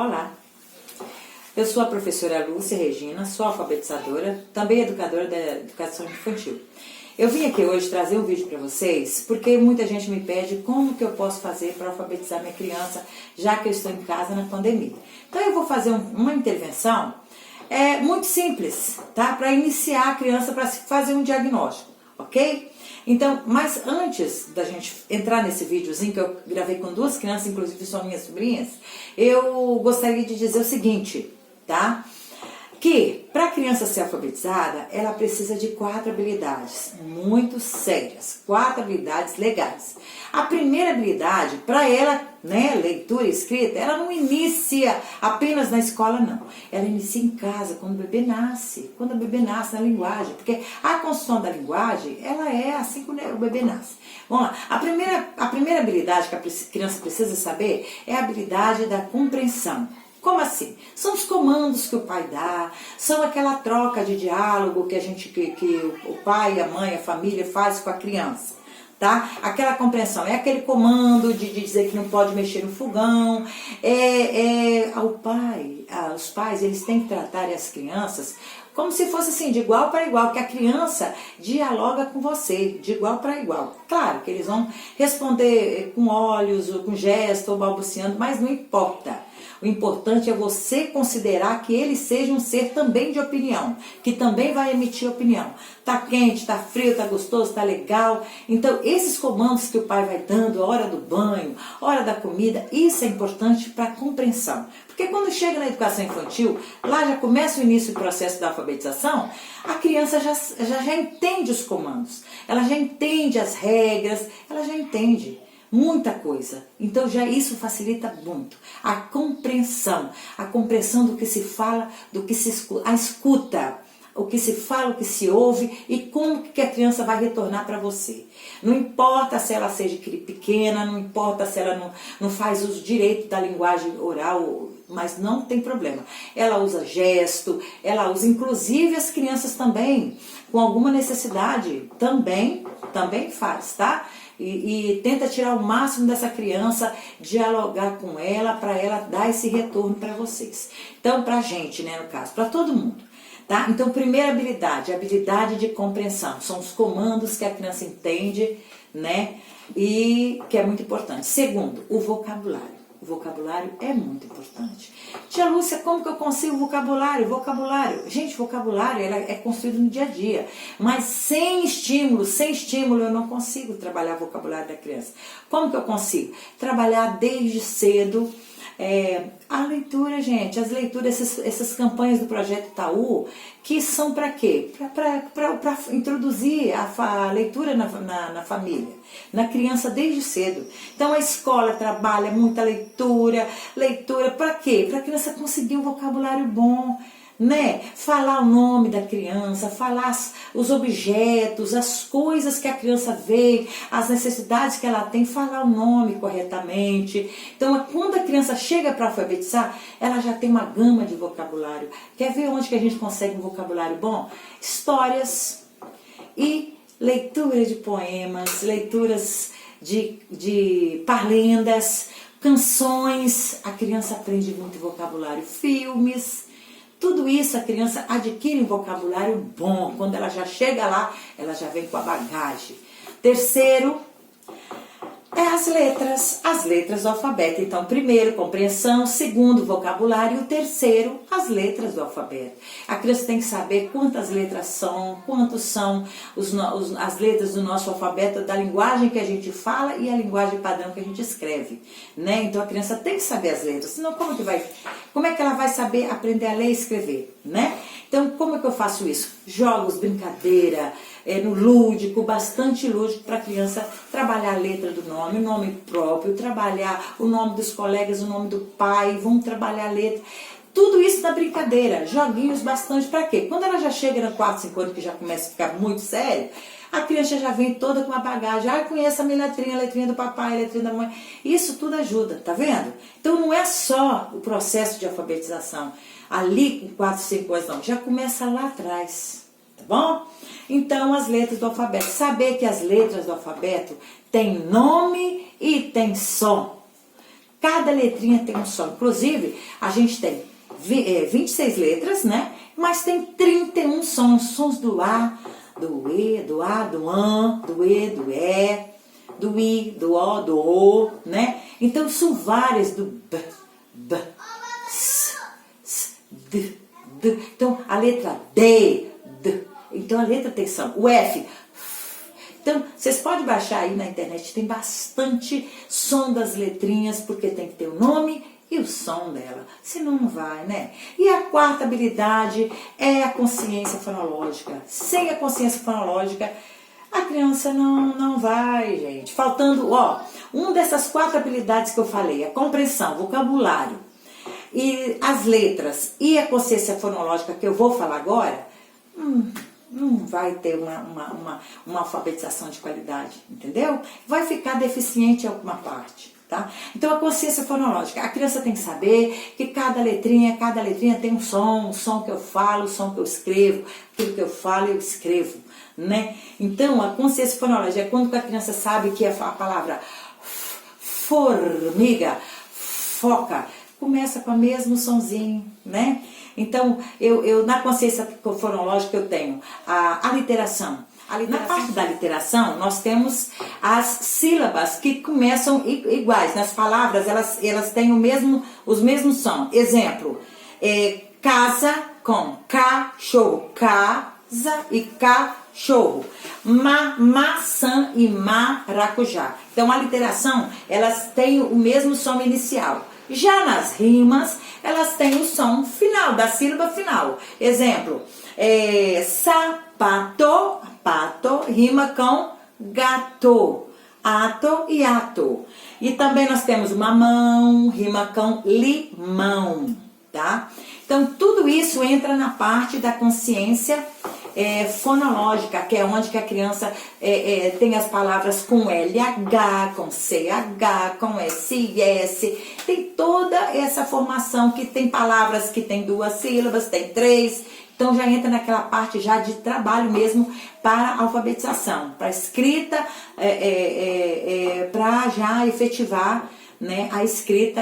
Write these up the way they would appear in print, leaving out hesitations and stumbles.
Olá, eu sou a professora Lúcia Regina, sou alfabetizadora, também educadora da educação infantil. Eu vim aqui hoje trazer um vídeo para vocês, porque muita gente me pede como que eu posso fazer para alfabetizar minha criança, já que eu estou em casa na pandemia. Então eu vou fazer uma intervenção muito simples, tá? Para iniciar a criança, para fazer um diagnóstico, ok? Então, mas antes da gente entrar nesse videozinho que eu gravei com duas crianças, inclusive são minhas sobrinhas, eu gostaria de dizer o seguinte, tá? Que para a criança ser alfabetizada, ela precisa de 4 habilidades muito sérias, 4 habilidades legais. A primeira habilidade, para ela, né, leitura e escrita, ela não inicia apenas na escola, não. Ela inicia em casa, quando o bebê nasce, na linguagem, porque a construção da linguagem, ela é assim quando o bebê nasce. Vamos lá, a primeira habilidade que a criança precisa saber é a habilidade da compreensão. Como assim? São os comandos que o pai dá, são aquela troca de diálogo que o pai, a mãe, a família faz com a criança, tá? Aquela compreensão, é aquele comando de dizer que não pode mexer no fogão, os pais, eles têm que tratar as crianças como se fosse assim, de igual para igual, que a criança dialoga com você, de igual para igual. Claro que eles vão responder com olhos, ou com gesto, ou balbuciando, mas não importa. O importante é você considerar que ele seja um ser também de opinião, que também vai emitir opinião. Tá quente, tá frio, tá gostoso, tá legal. Então, esses comandos que o pai vai dando, a hora do banho, a hora da comida, isso é importante para a compreensão. Porque quando chega na educação infantil, lá já começa o início do processo da alfabetização, a criança já entende os comandos, ela já entende as regras, ela já entende muita coisa. Então já isso facilita muito a compreensão do que se fala, do que se escuta, a escuta, o que se fala, o que se ouve e como que a criança vai retornar para você. Não importa se ela seja pequena, não importa se ela não faz uso direito da linguagem oral, mas não tem problema. Ela usa gesto, ela usa, inclusive as crianças também, com alguma necessidade, também faz, tá? E tenta tirar o máximo dessa criança, dialogar com ela, para ela dar esse retorno para vocês. Então, pra gente, né, no caso, para todo mundo. Tá? Então, primeira habilidade, a habilidade de compreensão. São os comandos que a criança entende, né? E que é muito importante. Segundo, o vocabulário. O vocabulário é muito importante. Tia Lúcia, como que eu consigo vocabulário? Gente, vocabulário é construído no dia a dia. Mas sem estímulo eu não consigo trabalhar o vocabulário da criança. Como que eu consigo? Trabalhar desde cedo. A leitura, gente, as leituras, essas campanhas do Projeto Itaú, que são para quê? Para introduzir a leitura na família, na criança desde cedo. Então a escola trabalha muita leitura para quê? Para a criança conseguir um vocabulário bom, né? Falar o nome da criança, falar os objetos, as coisas que a criança vê, as necessidades que ela tem, falar o nome corretamente. Então, quando a criança chega para alfabetizar, ela já tem uma gama de vocabulário. Quer ver onde que a gente consegue um vocabulário bom? Histórias e leitura de poemas, leituras de parlendas, canções. A criança aprende muito vocabulário, filmes. Tudo isso a criança adquire um vocabulário bom. Quando ela já chega lá, ela já vem com a bagagem. Terceiro, as letras do alfabeto. Então, primeiro, compreensão. Segundo, vocabulário. E o terceiro, as letras do alfabeto. A criança tem que saber quantas letras são, quantos são as letras do nosso alfabeto, da linguagem que a gente fala e a linguagem padrão que a gente escreve, né? Então, a criança tem que saber as letras. Senão, como é que ela vai saber aprender a ler e escrever, né? Então, como é que eu faço isso? Jogos, brincadeira, no lúdico, bastante lúdico, para a criança trabalhar a letra do nome, o nome próprio, trabalhar o nome dos colegas, o nome do pai, vamos trabalhar a letra. Tudo isso na brincadeira, joguinhos bastante, para quê? Quando ela já chega no 4, 5 anos, que já começa a ficar muito sério, a criança já vem toda com uma bagagem. Conhece a minha letrinha, a letrinha do papai, a letrinha da mãe. Isso tudo ajuda, tá vendo? Então não é só o processo de alfabetização ali com 4, 5 anos, não. Já começa lá atrás, tá bom? Então, as letras do alfabeto. Saber que as letras do alfabeto têm nome e têm som. cada letrinha tem um som. Inclusive, a gente tem 26 letras, né? Mas tem 31 sons do A, do E, do A, do AN, do E, do E, do I, do O, do O, né? Então são várias, do B, S, D, D. Então a letra D, D. Então a letra tem som. O F. Então, vocês podem baixar aí na internet, tem bastante som das letrinhas, porque tem que ter o nome e o som dela, senão não vai, né? E a quarta habilidade é a consciência fonológica. Sem a consciência fonológica, a criança não vai, gente. Faltando, uma dessas 4 habilidades que eu falei, a compreensão, vocabulário, e as letras e a consciência fonológica que eu vou falar agora, não vai ter uma alfabetização de qualidade, entendeu? Vai ficar deficiente em alguma parte, tá? Então, a consciência fonológica, a criança tem que saber que cada letrinha tem um som que eu falo, o som que eu escrevo, aquilo que eu falo eu escrevo, né? Então, a consciência fonológica é quando a criança sabe que a palavra formiga, foca, começa com o mesmo sonzinho, né? Então, eu na consciência fonológica eu tenho a literação. Na parte da literação, nós temos as sílabas que começam iguais. Nas palavras, elas têm os mesmos sons. Exemplo, casa com cachorro, casa e cachorro. Maçã e maracujá. Então, a literação, elas têm o mesmo som inicial. Já nas rimas, elas têm o som final, da sílaba final. Exemplo, sapato, pato, rima com gato, ato e ato. E também nós temos mamão, rima com limão, tá? Então, tudo isso entra na parte da consciência fonológica, que é onde que a criança tem as palavras com LH, com CH, com SIS, tem toda essa formação que tem palavras que tem 2 sílabas, tem 3, então já entra naquela parte já de trabalho mesmo para a alfabetização, para a escrita, para já efetivar, né, a escrita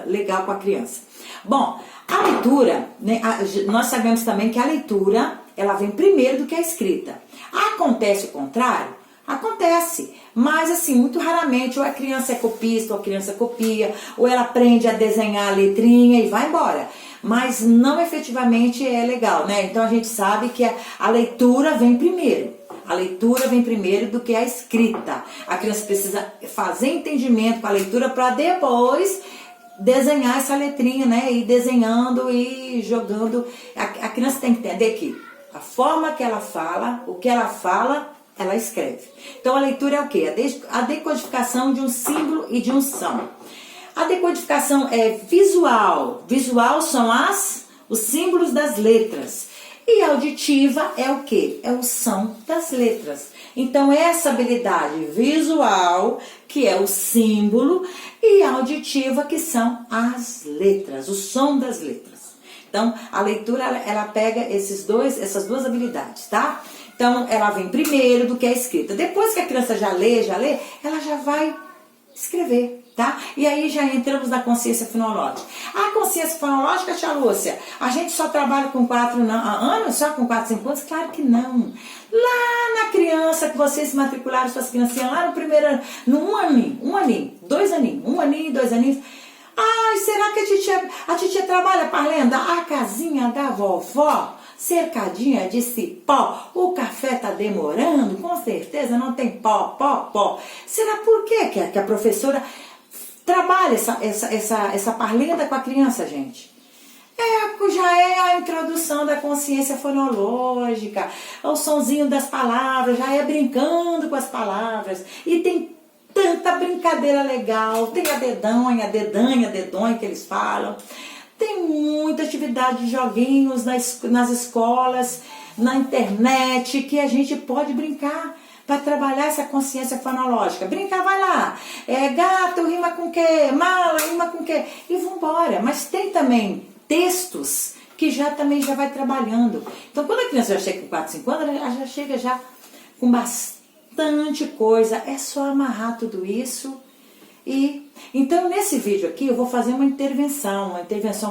legal com a criança. Bom, a leitura, né, nós sabemos também que a leitura, ela vem primeiro do que a escrita. Acontece o contrário? Acontece, mas assim, muito raramente, ou a criança é copista, ou a criança copia, ou ela aprende a desenhar a letrinha e vai embora. Mas não efetivamente é legal, né? Então a gente sabe que a leitura vem primeiro. A leitura vem primeiro do que a escrita. A criança precisa fazer entendimento com a leitura para depois desenhar essa letrinha, né? Ir desenhando e jogando. A criança tem que entender que a forma que ela fala, o que ela fala, ela escreve. Então a leitura é o quê? A decodificação de um símbolo e de um som. A decodificação é visual. Visual são os símbolos das letras. E auditiva é o quê? É o som das letras. Então, essa habilidade visual, que é o símbolo, e auditiva, que são as letras, o som das letras. Então, a leitura, ela pega essas 2 habilidades, tá? Então, ela vem primeiro do que a escrita. Depois que a criança já lê, ela já vai escrever. Tá? E aí já entramos na consciência fonológica. A consciência fonológica, tia Lúcia, a gente só trabalha com 4 anos, só com 4, 5 anos? Claro que não. Lá na criança, que vocês se matricularam suas criancinhas, lá no primeiro ano, no 1 aninho, 2 aninhos, 1 aninho, 2 aninhos. Ai, será que a titia trabalha para lenda? A casinha da vovó, cercadinha de cipó, o café tá demorando, com certeza não tem pó. Será por quê que a professora trabalha essa parlenda com a criança, gente? Já é a introdução da consciência fonológica, o sonzinho das palavras, já é brincando com as palavras. E tem tanta brincadeira legal, tem a dedonha, dedonha que eles falam. Tem muita atividade de joguinhos nas escolas, na internet, que a gente pode brincar para trabalhar essa consciência fonológica. Brincar, vai lá. Gato rima com quê? Mala rima com quê? E vambora. Mas tem também textos que também já vai trabalhando. Então, quando a criança já chega com 4, 5 anos, ela já chega já com bastante coisa. É só amarrar tudo isso. E Então, nesse vídeo aqui, eu vou fazer uma intervenção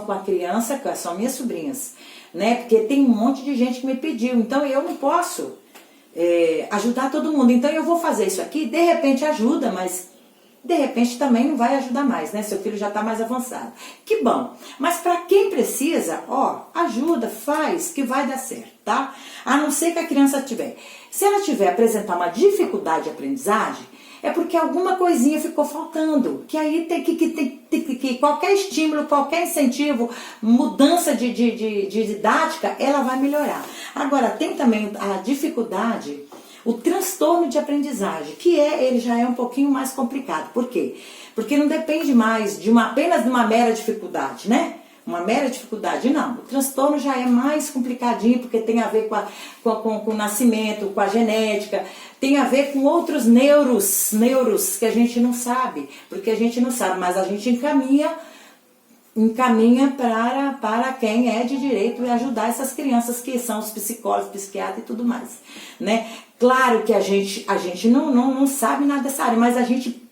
com a criança, que são minhas sobrinhas, né? Porque tem um monte de gente que me pediu, então eu não posso ajudar todo mundo. Então, eu vou fazer isso aqui, de repente ajuda, mas de repente também não vai ajudar mais, né? Seu filho já está mais avançado. Que bom! Mas para quem precisa, ó, ajuda, faz, que vai dar certo, tá? A não ser que a criança tiver. Se ela tiver apresentar uma dificuldade de aprendizagem, é porque alguma coisinha ficou faltando. Que aí tem que qualquer estímulo, qualquer incentivo, mudança de didática, ela vai melhorar. Agora, tem também a dificuldade, o transtorno de aprendizagem, que ele já é um pouquinho mais complicado. Por quê? Porque não depende mais apenas de uma mera dificuldade, né? Uma mera dificuldade, não. O transtorno já é mais complicadinho, porque tem a ver com o nascimento, com a genética, tem a ver com outros neuros que a gente não sabe, porque a gente não sabe, mas a gente encaminha para quem é de direito e ajudar essas crianças que são os psicólogos, psiquiatras e tudo mais, né? Claro que a gente não sabe nada dessa área, mas a gente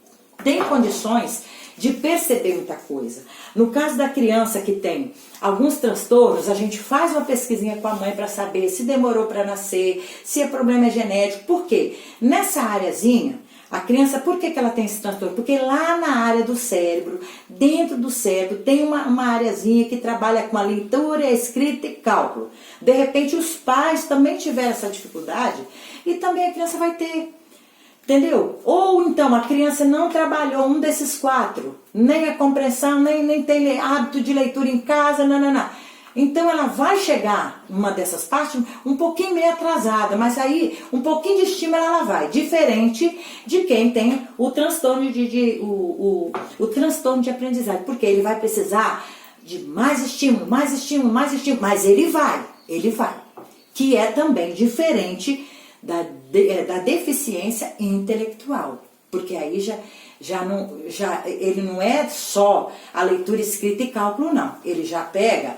tem condições de perceber muita coisa. No caso da criança que tem alguns transtornos, a gente faz uma pesquisinha com a mãe para saber se demorou para nascer, se é problema genético. Por quê? Nessa áreazinha, a criança, por que ela tem esse transtorno? Porque lá na área do cérebro, dentro do cérebro, tem uma areazinha que trabalha com a leitura, a escrita e cálculo. De repente, os pais também tiveram essa dificuldade e também a criança vai ter. Entendeu? Ou então a criança não trabalhou um desses 4, nem a compreensão, nem tem hábito de leitura em casa, não. Então ela vai chegar numa dessas partes um pouquinho meio atrasada, mas aí um pouquinho de estímulo ela vai, diferente de quem tem o transtorno o transtorno de aprendizagem, porque ele vai precisar de mais estímulo, mas ele vai, que é também diferente da deficiência intelectual, porque aí ele não é só a leitura, escrita e cálculo, não. Ele já pega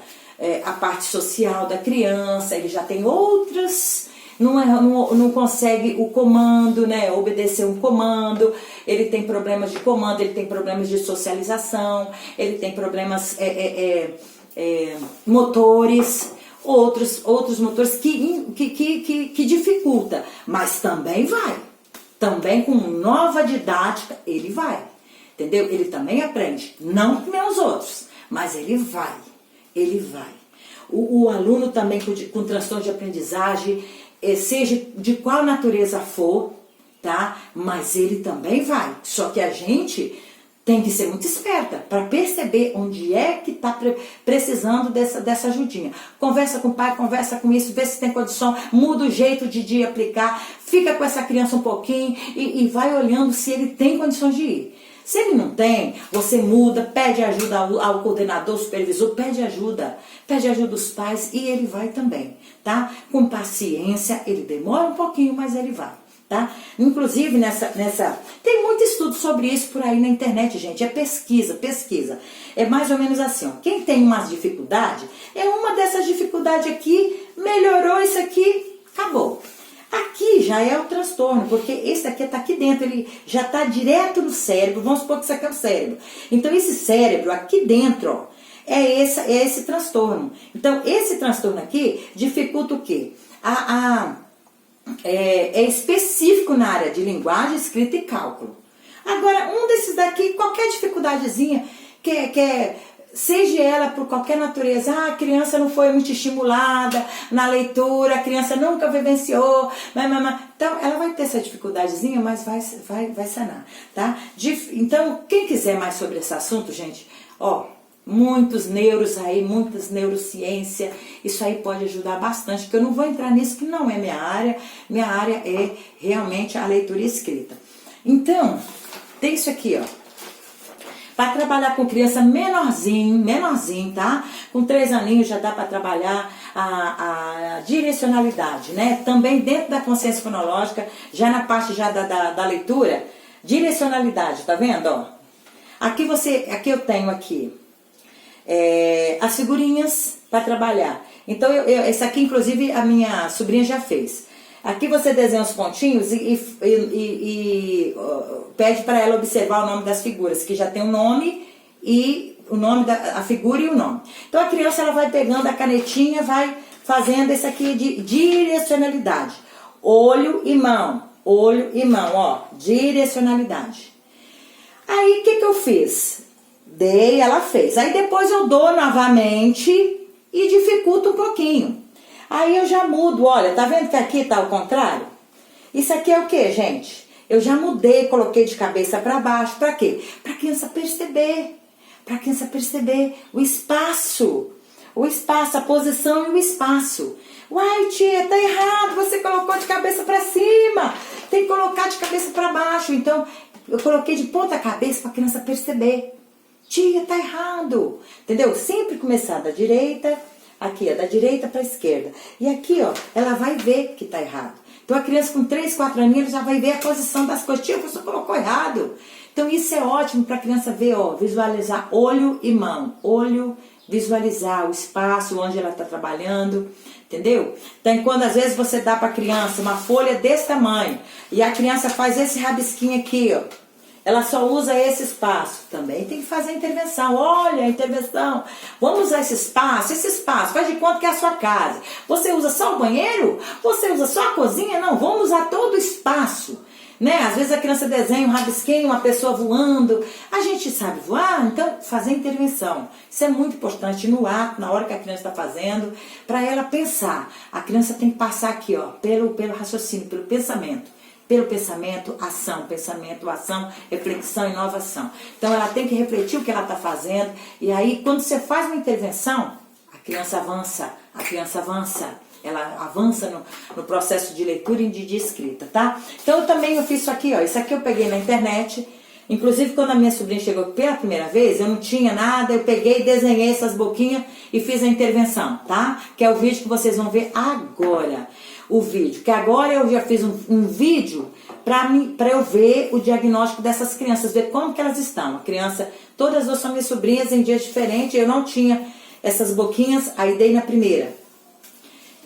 a parte social da criança, ele já tem outras, não consegue o comando, né, obedecer um comando, ele tem problemas de comando, ele tem problemas de socialização, ele tem problemas motores, outros motores que dificulta, mas também vai. Também com nova didática, ele vai. Entendeu? Ele também aprende. Não que nem os outros, mas ele vai. O aluno também com transtorno de aprendizagem, seja de qual natureza for, tá? Mas ele também vai. Só que a gente tem que ser muito esperta para perceber onde é que está precisando dessa ajudinha. Conversa com o pai, conversa com isso, vê se tem condição, muda o jeito de aplicar, fica com essa criança um pouquinho e vai olhando se ele tem condições de ir. Se ele não tem, você muda, pede ajuda ao coordenador, supervisor, pede ajuda dos pais e ele vai também, tá? Com paciência, ele demora um pouquinho, mas ele vai. Tá? Inclusive, tem muito estudo sobre isso por aí na internet, gente. É pesquisa. É mais ou menos assim, ó. Quem tem umas dificuldades, uma dessas dificuldades aqui, melhorou isso aqui, acabou. Aqui já é o transtorno, porque esse aqui está aqui dentro, ele já está direto no cérebro. Vamos supor que isso aqui é o cérebro. Então, esse cérebro aqui dentro, ó, é esse transtorno. Então, esse transtorno aqui dificulta o quê? É específico na área de linguagem, escrita e cálculo. Agora, um desses daqui, qualquer dificuldadezinha, seja ela por qualquer natureza, a criança não foi muito estimulada na leitura, a criança nunca vivenciou, então ela vai ter essa dificuldadezinha, mas vai sanar, tá? Então, quem quiser mais sobre esse assunto, gente, ó, muitos neuros aí, muitas neurociência, isso aí pode ajudar bastante, porque eu não vou entrar nisso, que não é minha área é realmente a leitura e escrita. Então, tem isso aqui, ó, para trabalhar com criança menorzinho, tá? Com 3 aninhos já dá para trabalhar a direcionalidade, né? Também dentro da consciência fonológica, já na parte já da leitura, direcionalidade, tá vendo, ó? Aqui eu tenho aqui as figurinhas para trabalhar. Então, esse aqui, inclusive, a minha sobrinha já fez. Aqui você desenha os pontinhos pede para ela observar o nome das figuras, que já tem o nome e o nome da figura e o nome. Então a criança ela vai pegando a canetinha, vai fazendo esse aqui de direcionalidade. Olho e mão, ó, direcionalidade. Aí o que eu fiz? Dei, ela fez. Aí depois eu dou novamente e dificulto um pouquinho. Aí eu já mudo, olha, tá vendo que aqui tá ao contrário? Isso aqui é o que, gente? Eu já mudei, coloquei de cabeça para baixo, para quê? Para a criança perceber, o espaço, a posição e o espaço. Uai, tia, tá errado, você colocou de cabeça para cima, tem que colocar de cabeça para baixo. Então, eu coloquei de ponta cabeça para a criança perceber. Tia, tá errado, entendeu? Sempre começar da direita, aqui, ó, da direita para a esquerda. E aqui, ó, ela vai ver que tá errado. Então a criança com 3, 4 aninhos já vai ver a posição das coisas. Tia, você colocou errado. Então isso é ótimo para a criança ver, ó, visualizar olho e mão. Olho, visualizar o espaço onde ela está trabalhando, entendeu? Então quando às vezes você dá para a criança uma folha desse tamanho e a criança faz esse rabisquinho aqui, ó. Ela só usa esse espaço. Também tem que fazer a intervenção. Olha, a intervenção. Vamos usar esse espaço, faz de conta que é a sua casa. Você usa só o banheiro? Você usa só a cozinha? Não, vamos usar todo o espaço. Né? Às vezes a criança desenha um rabisquinho, uma pessoa voando. A gente sabe voar, então fazer a intervenção. Isso é muito importante no ato, na hora que a criança está fazendo, para ela pensar. A criança tem que passar aqui, ó, pelo raciocínio, pelo pensamento. Pelo pensamento, ação, reflexão, inovação. Então ela tem que refletir o que ela está fazendo. E aí quando você faz uma intervenção, a criança avança. Ela avança no processo de leitura e de escrita, tá? Então eu fiz isso aqui, ó. Isso aqui eu peguei na internet. Inclusive quando a minha sobrinha chegou pela primeira vez, eu não tinha nada, eu peguei, desenhei essas boquinhas e fiz a intervenção, tá? Que é o vídeo que vocês vão ver agora. O vídeo, que agora eu já fiz um vídeo para eu ver o diagnóstico dessas crianças, ver como que elas estão. A criança, todas as duas são minhas sobrinhas em dias diferentes, eu não tinha essas boquinhas, aí dei na primeira.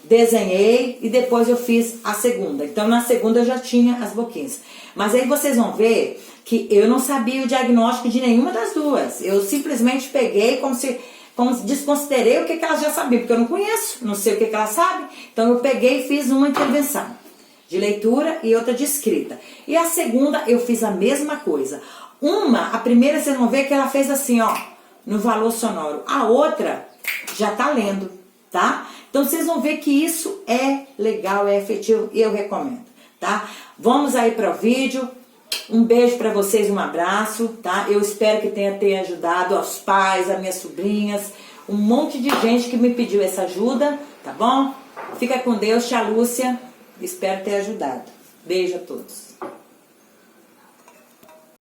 Desenhei e depois eu fiz a segunda. Então na segunda eu já tinha as boquinhas. Mas aí vocês vão ver que eu não sabia o diagnóstico de nenhuma das duas. Eu simplesmente peguei como desconsiderei o que ela já sabia, porque eu não conheço, não sei o que ela sabe. Então eu peguei e fiz uma intervenção de leitura e outra de escrita. E a segunda eu fiz a mesma coisa. A primeira vocês vão ver que ela fez assim, ó, no valor sonoro. A outra já tá lendo, tá? Então vocês vão ver que isso é legal, é efetivo e eu recomendo, tá? Vamos aí para o vídeo. Um beijo para vocês, um abraço, tá? Eu espero que tenha ajudado aos pais, as minhas sobrinhas, um monte de gente que me pediu essa ajuda, tá bom? Fica com Deus, tia Lúcia, espero ter ajudado. Beijo a todos.